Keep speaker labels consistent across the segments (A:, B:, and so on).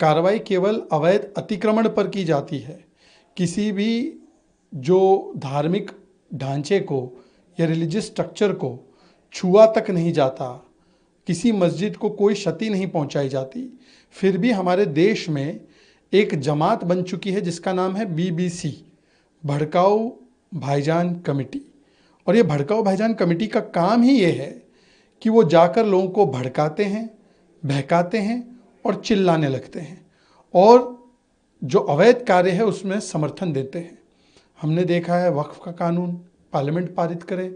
A: कार्रवाई केवल अवैध अतिक्रमण पर की जाती है। किसी भी जो धार्मिक ढांचे को या रिलीजियस स्ट्रक्चर को छुआ तक नहीं जाता, किसी मस्जिद को कोई क्षति नहीं पहुंचाई जाती। फिर भी हमारे देश में एक जमात बन चुकी है जिसका नाम है बीबीसी, भड़काऊ भाईजान कमेटी। और ये भड़काऊ भाईजान कमेटी का काम ही ये है कि वो जाकर लोगों को भड़काते हैं, बहकाते हैं और चिल्लाने लगते हैं और जो अवैध कार्य है उसमें समर्थन देते हैं। हमने देखा है वक्फ का कानून पार्लियामेंट पारित करे,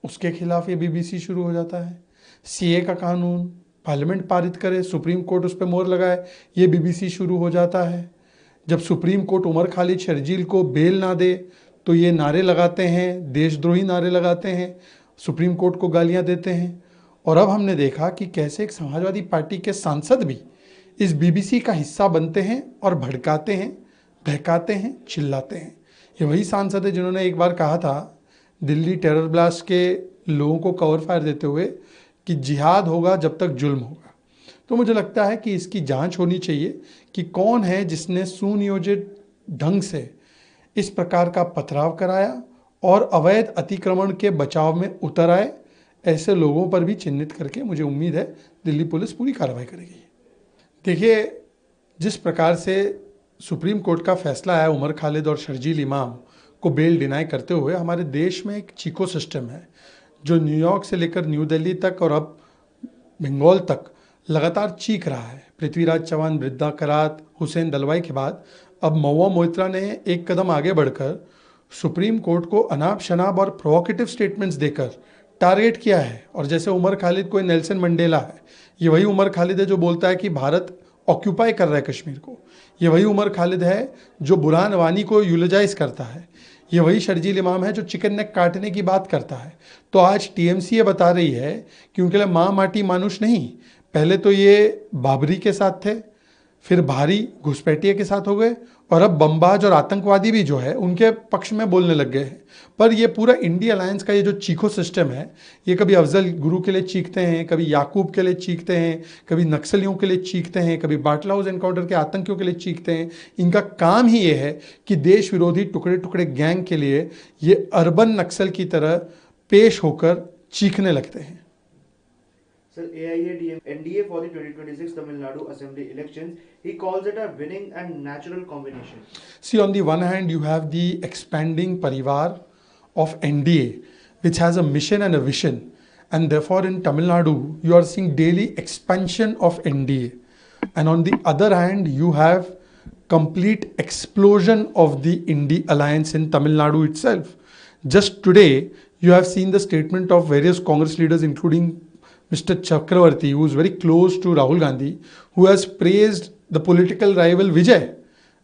A: उसके खिलाफ ये बीबीसी शुरू हो जाता है। सीए का कानून पार्लियामेंट पारित करे, सुप्रीम कोर्ट उस पर मोहर लगाए, ये बीबीसी शुरू हो जाता है। जब सुप्रीम कोर्ट उमर खालिद शर्जील को बेल ना दे तो ये नारे लगाते हैं, देशद्रोही नारे लगाते हैं, सुप्रीम कोर्ट को गालियां देते हैं। और अब हमने देखा कि कैसे एक समाजवादी पार्टी के सांसद भी इस बीबीसी का हिस्सा बनते हैं और भड़काते हैं, बहकाते हैं, चिल्लाते हैं। ये वही सांसद है जिन्होंने एक बार कहा था दिल्ली टेरर ब्लास्ट के लोगों को कवर फायर देते हुए कि जिहाद होगा जब तक जुल्म होगा। तो मुझे लगता है कि इसकी जांच होनी चाहिए कि कौन है जिसने सुनियोजित ढंग से इस प्रकार का पथराव कराया और अवैध अतिक्रमण के बचाव में उतर आए। ऐसे लोगों पर भी चिन्हित करके मुझे उम्मीद है दिल्ली पुलिस पूरी कार्रवाई करेगी। देखिए, जिस प्रकार से सुप्रीम कोर्ट का फैसला आया उमर खालिद और शर्जील इमाम को बेल डिनाई करते हुए, हमारे देश में एक चीको सिस्टम है जो न्यूयॉर्क से लेकर न्यू दिल्ली तक और अब बंगाल तक लगातार चीख रहा है। पृथ्वीराज चौहान, वृद्धा करात, हुसैन दलवाई के बाद अब महुआ मोइत्रा ने एक कदम आगे बढ़कर सुप्रीम कोर्ट को अनाप शनाप और प्रोवोकेटिव स्टेटमेंट्स देकर टारगेट किया है। और जैसे उमर खालिद कोई नेल्सन मंडेला है, ये वही उमर खालिद है जो बोलता है कि भारत ऑक्यूपाई कर रहा है कश्मीर को। ये वही उमर खालिद है जो बुरहान वानी को यूलोजाइज करता है। ये वही शर्जील इमाम है जो चिकन नेक काटने की बात करता है। तो आज टीएमसी ये बता रही है कि उनके लिए माँ माटी मानुष नहीं। पहले तो ये बाबरी के साथ थे, फिर भारी घुसपैठिए के साथ हो गए और अब बमबाज और आतंकवादी भी जो है उनके पक्ष में बोलने लग गए हैं। पर ये पूरा इंडिया अलायंस का ये जो चीखो सिस्टम है, ये कभी अफजल गुरु के लिए चीखते हैं, कभी याकूब के लिए चीखते हैं, कभी नक्सलियों के लिए चीखते हैं, कभी बाटला हाउस एनकाउंटर के आतंकियों के लिए चीखते हैं। इनका काम ही ये है कि देश विरोधी टुकड़े टुकड़े गैंग के लिए ये अर्बन नक्सल की तरह पेश होकर चीखने लगते हैं।
B: Sir, AIADM NDA for the 2026 Tamil Nadu Assembly elections, he calls it a winning and natural combination.
A: See, on the one hand, you have the expanding parivar of NDA, which has a mission and a vision. And therefore, in Tamil Nadu, you are seeing daily expansion of NDA. And on the other hand, you have complete explosion of the Indie Alliance in Tamil Nadu itself. Just today, you have seen the statement of various Congress leaders, including Mr. Chakravarti, who is very close to Rahul Gandhi, who has praised the political rival Vijay.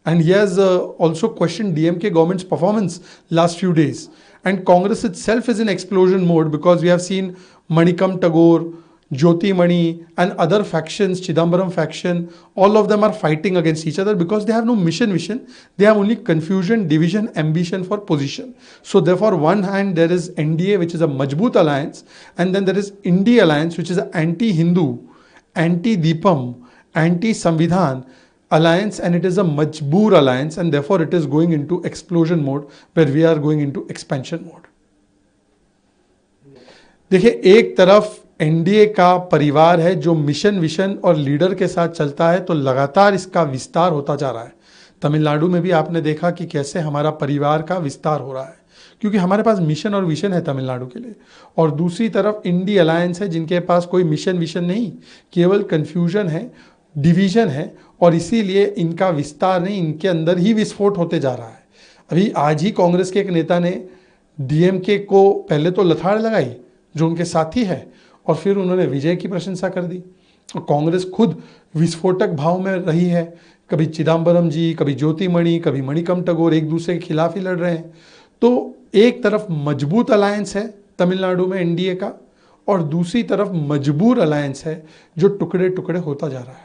A: And he has also questioned DMK government's performance last few days. And Congress itself is in explosion mode because we have seen Manikam Tagore, Jyoti Mani and other factions, Chidambaram faction, all of them are fighting against each other because they have no mission vision. They have only confusion, division, ambition for position. So therefore, one hand there is NDA, which is a Majboot alliance, and then there is Indie alliance, which is an anti-Hindu, anti-Deepam, anti-Samvidhan alliance, and it is a Majboor alliance, and therefore it is going into explosion mode where we are going into expansion mode. देखिए, एक तरफ NDA का परिवार है जो mission vision और leader के साथ चलता है, तो लगातार इसका विस्तार होता जा रहा है। तमिलनाडु में भी आपने देखा कि कैसे हमारा परिवार का विस्तार हो रहा है क्योंकि हमारे पास मिशन और विशन है तमिलनाडु के लिए। और दूसरी तरफ इंडी अलायंस है जिनके पास कोई मिशन विशन नहीं, केवल कन्फ्यूजन है, डिवीजन है, और इसीलिए इनका विस्तार नहीं, इनके अंदर ही विस्फोट होते जा रहा है। अभी आज ही कांग्रेस के एक नेता ने डीएमके को पहले तो लथाड़ लगाई जो उनके साथी है, और फिर उन्होंने विजय की प्रशंसा कर दी। और कांग्रेस खुद विस्फोटक भाव में रही है, कभी चिदम्बरम जी, कभी ज्योतिमणि, कभी मणिकम टगोर एक दूसरे के खिलाफ ही लड़ रहे हैं। तो एक तरफ मजबूत अलायंस है तमिलनाडु में एनडीए का, और दूसरी तरफ मजबूर अलायंस है जो टुकड़े टुकड़े होता जा रहा है।